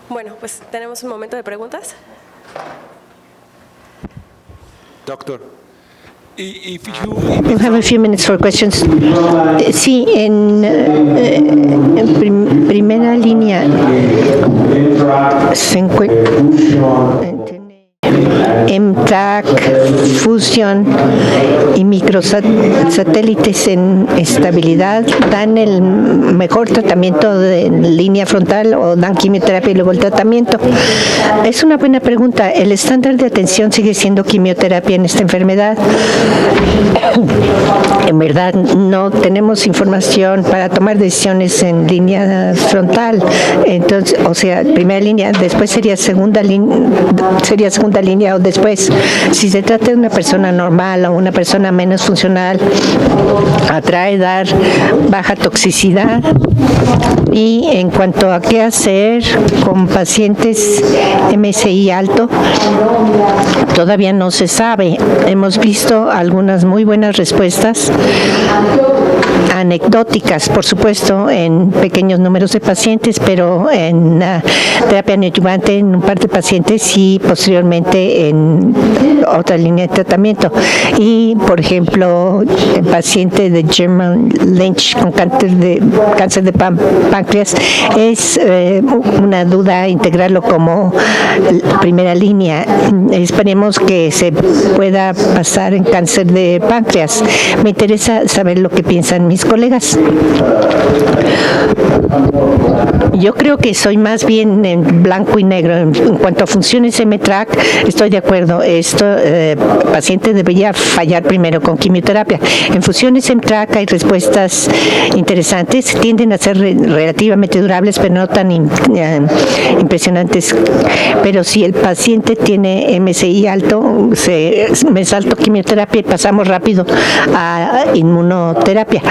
Bueno, pues tenemos un momento de preguntas. Doctor, if We'll have a few minutes for questions. Sí, en primera línea se encuentra MTAC, Fusion y microsatélites en estabilidad dan el mejor tratamiento de línea frontal o dan quimioterapia y luego el tratamiento. Es una buena pregunta. El estándar de atención sigue siendo quimioterapia en esta enfermedad. En verdad no tenemos información para tomar decisiones en línea frontal. Entonces, o sea, primera línea, después sería segunda línea o después. Si se trata de una persona normal o una persona menos funcional, atrae dar baja toxicidad. Y en cuanto a qué hacer con pacientes MSI alto, todavía no se sabe. Hemos visto algunas muy buenas respuestas anecdóticas, por supuesto, en pequeños números de pacientes, pero en terapia neoadyuvante en un par de pacientes y posteriormente en otra línea de tratamiento. Y, por ejemplo, el paciente de German Lynch con cáncer de páncreas es una duda integrarlo como primera línea. Esperemos que se pueda pasar en cáncer de páncreas. Me interesa saber lo que piensan mis colegas. Yo creo que soy más bien en blanco y negro. En cuanto a funciones MTRAC, estoy de acuerdo. Paciente debería fallar primero con quimioterapia. En funciones MTRAC hay respuestas interesantes, tienden a ser relativamente durables, pero no tan impresionantes. Pero si el paciente tiene MSI alto, me salto quimioterapia y pasamos rápido a inmunoterapia.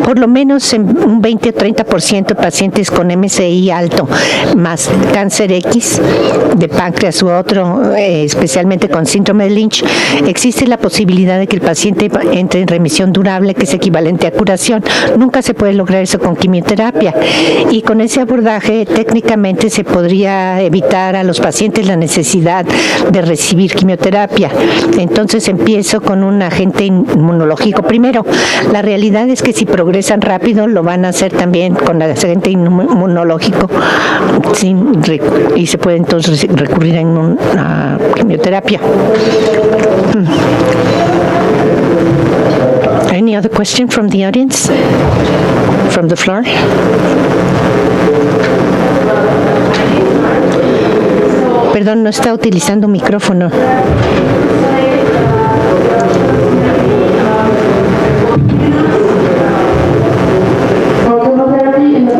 Por lo menos en un 20 o 30% de pacientes con MSI alto más cáncer X de páncreas u otro, especialmente con síndrome de Lynch, existe la posibilidad de que el paciente entre en remisión durable, que es equivalente a curación. Nunca se puede lograr eso con quimioterapia. Y con ese abordaje, técnicamente se podría evitar a los pacientes la necesidad de recibir quimioterapia. Entonces empiezo con un agente inmunológico primero. La realidad es que si progresan rápido, lo van a hacer también con el agente inmunológico y se puede entonces recurrir a quimioterapia. Any other question from the audience? From the floor? Perdón, no está utilizando micrófono.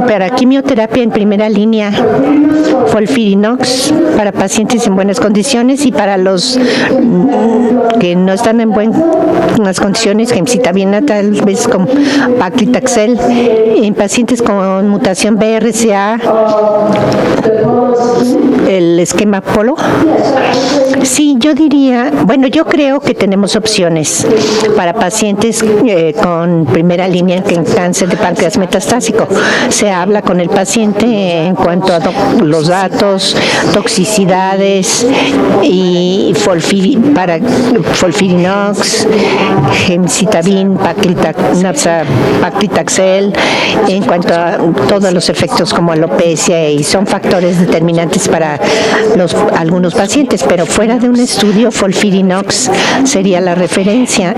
Para quimioterapia en primera línea, FOLFIRINOX para pacientes en buenas condiciones y para los que no están en buenas condiciones, gemcitabina tal vez con paclitaxel. En pacientes con mutación BRCA, el esquema Polo. Sí, yo creo que tenemos opciones para pacientes con primera línea en cáncer de páncreas metastásico. Se habla con el paciente en cuanto a los datos, toxicidades y para FOLFIRINOX, gemcitabina, paclitaxel, en cuanto a todos los efectos como alopecia, y son factores determinantes para algunos pacientes, pero fuera de un estudio, FOLFIRINOX sería la referencia.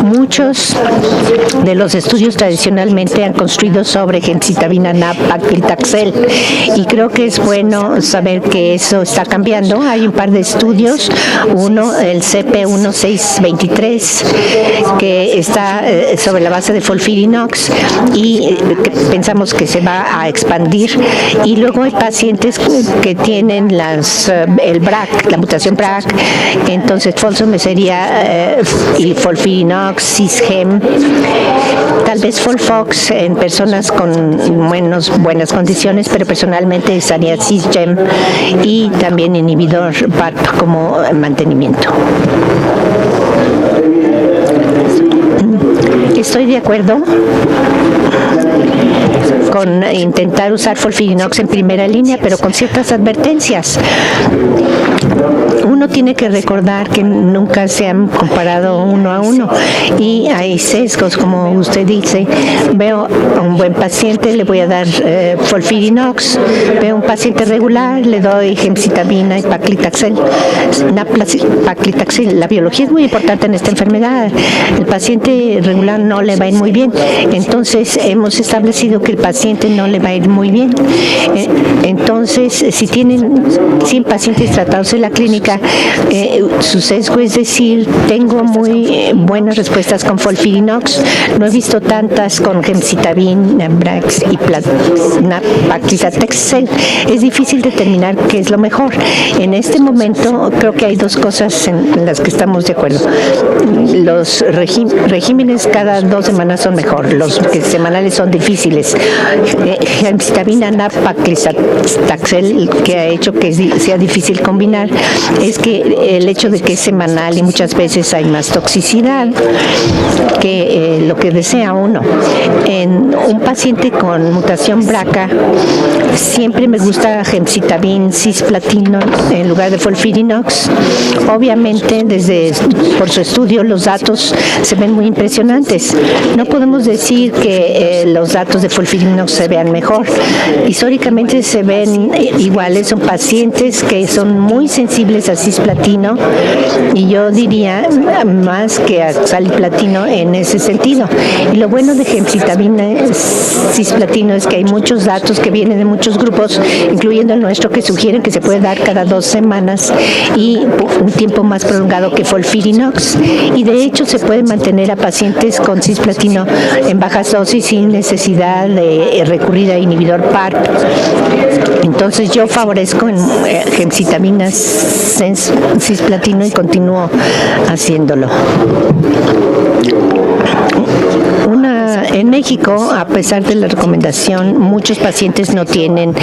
Muchos de los estudios tradicionalmente han construido sobre gemcitabina, paclitaxel, y creo que es bueno saber que eso está cambiando. Hay un par de estudios, uno, el CP1623, que está sobre la base de FOLFIRINOX y que pensamos que se va a expandir, y luego hay pacientes que tienen el BRAC, la mutación BRAC, entonces FOLFOX sería y FOLFIRINOX, CISGEM, tal vez FOLFOX en personas con buenas condiciones, pero personalmente usaría CISGEM y también inhibidor PARP como mantenimiento. Estoy de acuerdo con intentar usar Folfirinox en primera línea, pero con ciertas advertencias. Uno tiene que recordar que nunca se han comparado uno a uno y hay sesgos, como usted dice. Veo a un buen paciente, le voy a dar Folfirinox. Veo a un paciente regular, le doy gemcitabina y paclitaxel. Paclitaxel. La biología es muy importante en esta enfermedad. El paciente regular no le va a ir muy bien. Entonces, hemos establecido que el paciente no le va a ir muy bien. Entonces, si tienen 100 pacientes tratados en la clínica, su sesgo es decir, tengo muy buenas respuestas con Folfirinox, no he visto tantas con gemcitabina, Brax y paclitaxel. Es difícil determinar qué es lo mejor. En este momento, creo que hay dos cosas en las que estamos de acuerdo. Los regímenes cada 2 semanas son mejor, los semanales son difíciles. Gemcitabina, paclitaxel, que ha hecho que sea difícil combinar, es que el hecho de que es semanal y muchas veces hay más toxicidad que lo que desea uno. En un paciente con mutación BRCA, siempre me gusta gemcitabina cisplatino en lugar de Folfirinox. Obviamente, por su estudio, los datos se ven muy impresionantes. No podemos decir que los datos de Folfirinox se vean mejor. Históricamente se ven iguales, son pacientes que son muy sensibles a cisplatino y yo diría más que a saliplatino en ese sentido. Y lo bueno de gemcitabina cisplatino es que hay muchos datos que vienen de muchos grupos, incluyendo el nuestro, que sugieren que se puede dar cada 2 semanas y un tiempo más prolongado que Folfirinox. Y de hecho se puede mantener a pacientes con cisplatino en bajas dosis sin necesidad de recurrir a inhibidor PARP. Entonces yo favorezco gemcitabina cisplatino y continúo haciéndolo. En México, a pesar de la recomendación, muchos pacientes no tienen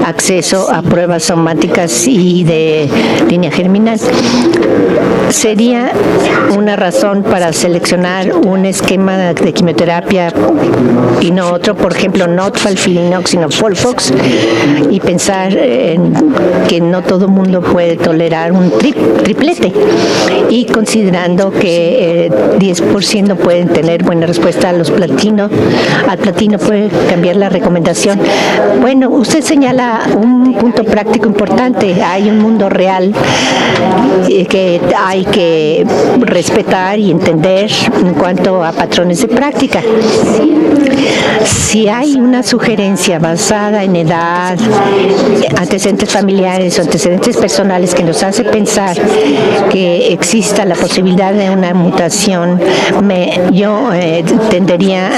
acceso a pruebas somáticas y de línea germinal. Sería una razón para seleccionar un esquema de quimioterapia y no otro, por ejemplo, no Folfirinox, sino Folfox, y pensar en que no todo el mundo puede tolerar un triplete, y considerando que 10% pueden tener buena respuesta a los platinos, al platino puede cambiar la recomendación. Bueno, usted señala un punto práctico importante. Hay un mundo real que hay que respetar y entender en cuanto a patrones de práctica. Si hay una sugerencia basada en edad, antecedentes familiares o antecedentes personales que nos hace pensar que exista la posibilidad de una mutación, yo tendería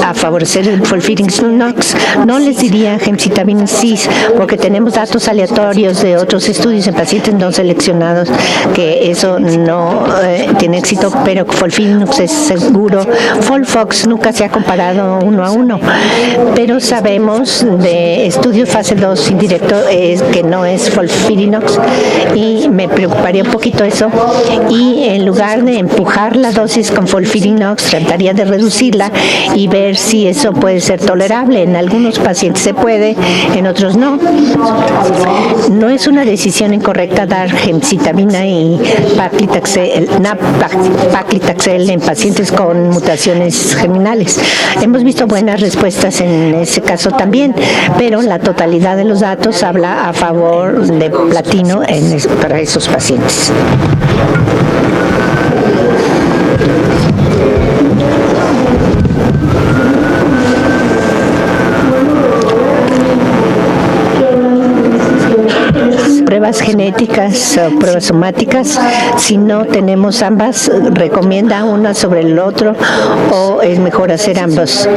a favorecer el Folfirinox. No les diría gemcitabina cis, porque tenemos datos aleatorios de otros estudios en pacientes no seleccionados que eso no tiene éxito, pero Folfirinox es seguro. Folfox nunca se ha comparado uno a uno, pero sabemos de estudios fase 2 indirecto que no es Folfirinox, y me preocuparía un poquito eso, y en lugar de empujar la dosis con Folfirinox, trataría de reducirla y ver si eso puede ser tolerable. En algunos pacientes se puede, en otros no. No es una decisión incorrecta dar gemcitabina y paclitaxel en pacientes con mutaciones germinales. Hemos visto buenas respuestas en ese caso también, pero la totalidad de los datos habla a favor de platino para esos pacientes. Pruebas genéticas o pruebas somáticas. Si no tenemos ambas, ¿recomienda una sobre el otro o es mejor hacer ambos?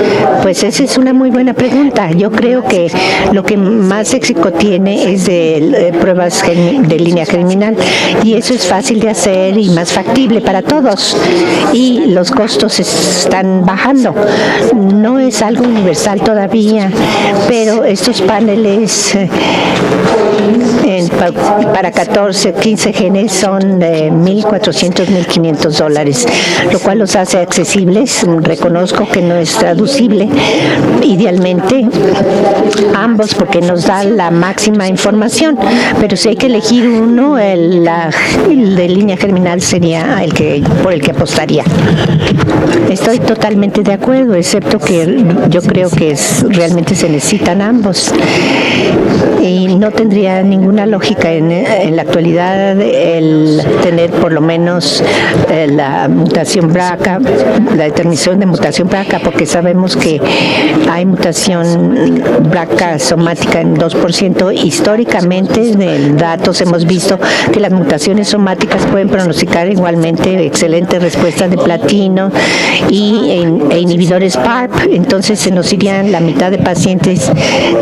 Pues esa es una muy buena pregunta. Yo creo que lo que más éxito tiene es de pruebas de línea germinal, y eso es fácil de hacer y más factible para todos, y los costos están bajando. No es algo universal todavía, pero estos paneles para 14 o 15 genes son de $1,400, $1,500, lo cual los hace accesibles. Reconozco que no es traducible idealmente ambos porque nos da la máxima información, pero si hay que elegir uno, el de línea germinal sería por el que apostaría. Estoy totalmente de acuerdo, excepto que yo creo que realmente se necesitan ambos y no tendría ninguna lógica en la actualidad el tener por lo menos la mutación BRCA, la determinación de mutación BRCA, porque sabemos que hay mutación BRCA somática en 2%. Históricamente, en datos hemos visto que las mutaciones somáticas pueden pronosticar igualmente excelentes respuestas de platino e inhibidores PARP. Entonces se nos irían la mitad de pacientes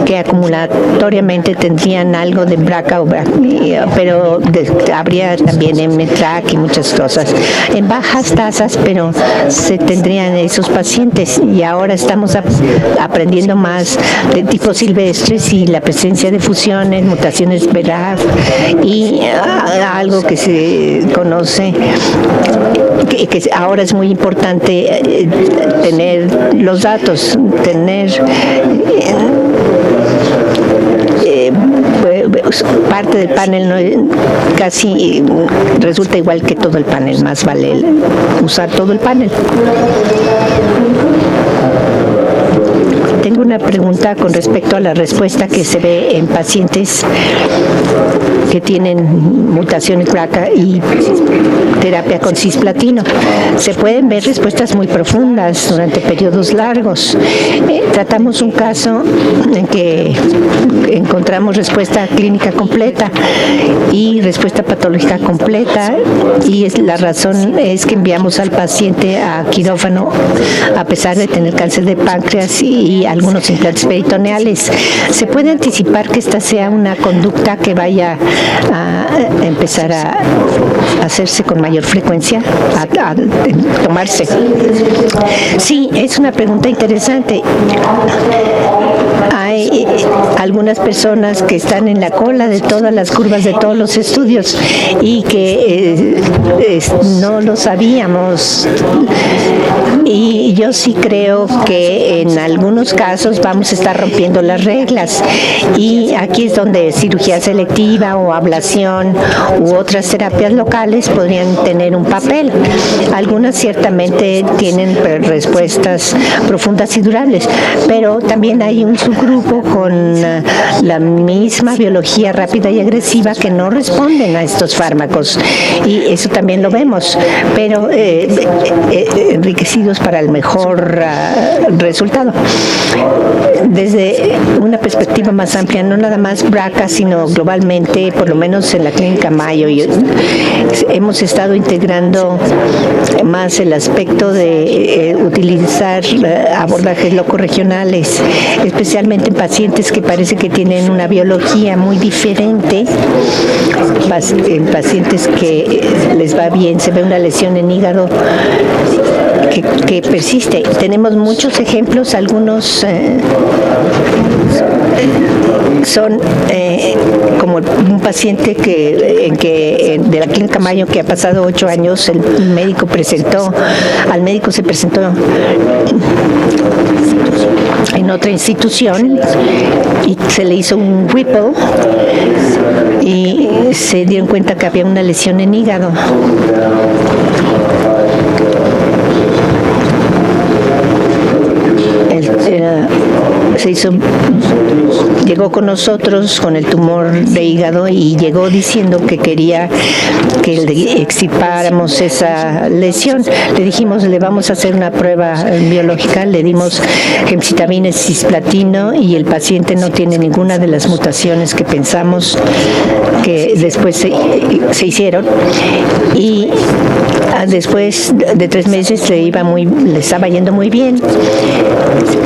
que acumulatoriamente tendrían algo de BRCA, pero habría también MTRAC y muchas cosas en bajas tasas, pero se tendrían esos pacientes. Y ahora estamos aprendiendo más de tipo silvestres y la presencia de fusiones, mutaciones BRAF y algo que se conoce que ahora es muy importante tener los datos, tener parte del panel casi resulta igual que todo el panel, más vale usar todo el panel. Tengo una pregunta con respecto a la respuesta que se ve en pacientes que tienen mutaciones BRCA y terapia con cisplatino. Se pueden ver respuestas muy profundas durante periodos largos. Tratamos un caso en que encontramos respuesta clínica completa y respuesta patológica completa, y la razón es que enviamos al paciente a quirófano a pesar de tener cáncer de páncreas y algunos implantes peritoneales. ¿Se puede anticipar que esta sea una conducta que vaya a empezar a hacerse con mayor frecuencia, a tomarse? Sí, es una pregunta interesante. Hay algunas personas que están en la cola de todas las curvas de todos los estudios y que no lo sabíamos. Y yo sí creo que en algunos casos vamos a estar rompiendo las reglas, y aquí es donde cirugía selectiva o ablación u otras terapias locales podrían tener un papel. Algunas ciertamente tienen respuestas profundas y durables, pero también hay un subgrupo con la misma biología rápida y agresiva que no responden a estos fármacos, y eso también lo vemos, pero enriquecidos para el mejor resultado. Desde una perspectiva más amplia, no nada más BRCA, sino globalmente, por lo menos en la clínica Mayo, hemos estado integrando más el aspecto de utilizar abordajes locorregionales, especialmente en pacientes que parece que tienen una biología muy diferente, en pacientes que les va bien, se ve una lesión en hígado que persiste. Tenemos muchos ejemplos, algunos son como un paciente de la clínica Mayo que ha pasado 8 años, al médico se presentó en otra institución y se le hizo un Whipple y se dieron cuenta que había una lesión en hígado. Llegó con nosotros con el tumor de hígado y llegó diciendo que quería que le extirpáramos esa lesión. Le dijimos, le vamos a hacer una prueba biológica, le dimos gemcitabina, cisplatino, y el paciente no tiene ninguna de las mutaciones que pensamos que después se hicieron, y Después de 3 meses le estaba yendo muy bien.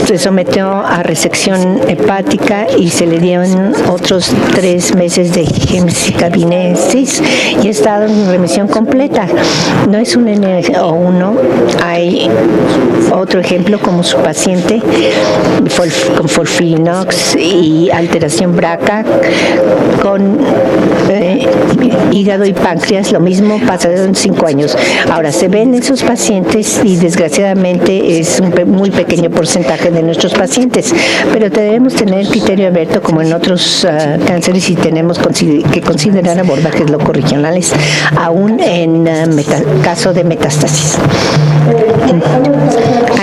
Se sometió a resección hepática y se le dieron otros 3 meses de gemcitabines y ha estado en remisión completa. No es un N o 1. Hay otro ejemplo como su paciente con FOLFIRINOX y alteración BRCA con hígado y páncreas. Lo mismo pasa en 5 años. Ahora, se ven esos pacientes y desgraciadamente es un muy pequeño porcentaje de nuestros pacientes, pero debemos tener criterio abierto como en otros cánceres y tenemos que considerar abordajes locorregionales aún en caso de metástasis.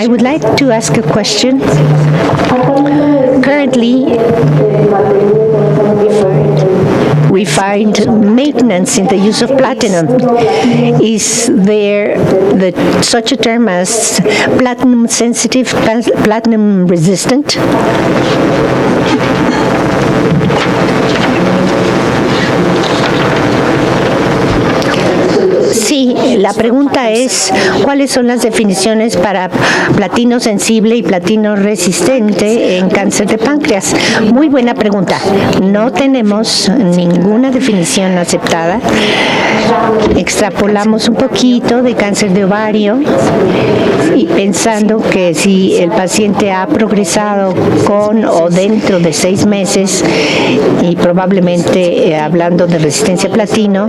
I would like to ask a question. Currently, we find maintenance in the use of platinum. Is there such a term as platinum sensitive, platinum resistant? Sí, la pregunta es, ¿cuáles son las definiciones para platino sensible y platino resistente en cáncer de páncreas? Muy buena pregunta. No tenemos ninguna definición aceptada. Extrapolamos un poquito de cáncer de ovario y pensando que si el paciente ha progresado con o dentro de 6 meses y probablemente hablando de resistencia a platino,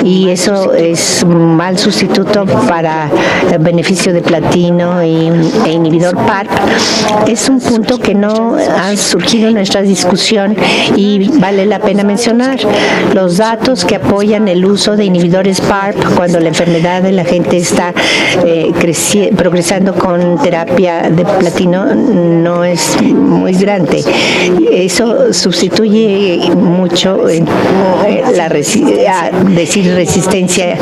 y eso es un mal sustituto para el beneficio de platino e inhibidor PARP, es un punto que no ha surgido en nuestra discusión y vale la pena mencionar. Los datos que apoyan el uso de inhibidores PARP cuando la enfermedad de la gente está progresando con terapia de platino no es muy grande. Eso sustituye mucho decir resistencia,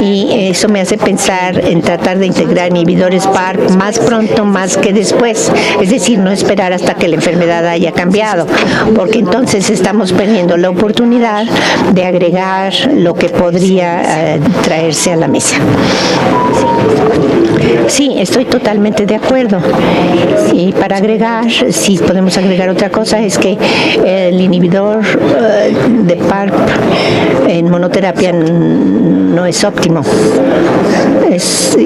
y eso me hace pensar en tratar de integrar inhibidores PARP más pronto más que después, es decir, no esperar hasta que la enfermedad haya cambiado, porque entonces estamos perdiendo la oportunidad de agregar lo que podría traerse a la mesa. Sí, estoy totalmente de acuerdo. Y para agregar, si podemos agregar otra cosa, es que el inhibidor de PARP en monoterapia no es óptimo. Es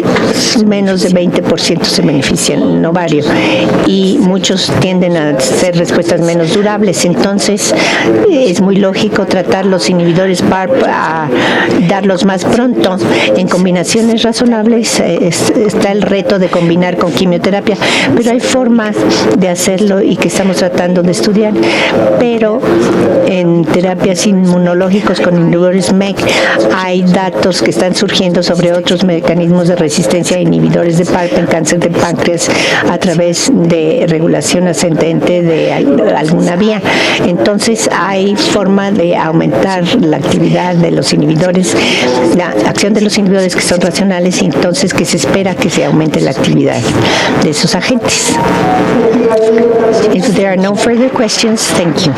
menos de 20% se benefician en ovario y muchos tienden a ser respuestas menos durables. Entonces, es muy lógico tratar los inhibidores PARP a darlos más pronto en combinaciones razonables. Está el reto de combinar con quimioterapia, pero hay formas de hacerlo y que estamos tratando de estudiar. Pero en terapias inmunológicos con inhibidores MEK hay datos que están surgiendo sobre otros mecanismos de resistencia a inhibidores de PARP en cáncer de páncreas a través de regulación ascendente de alguna vía. Entonces hay forma de aumentar la actividad de los inhibidores, la acción de los inhibidores que son racionales, y entonces que se espera que se aumente la actividad de esos agentes. If there are no further questions, thank you.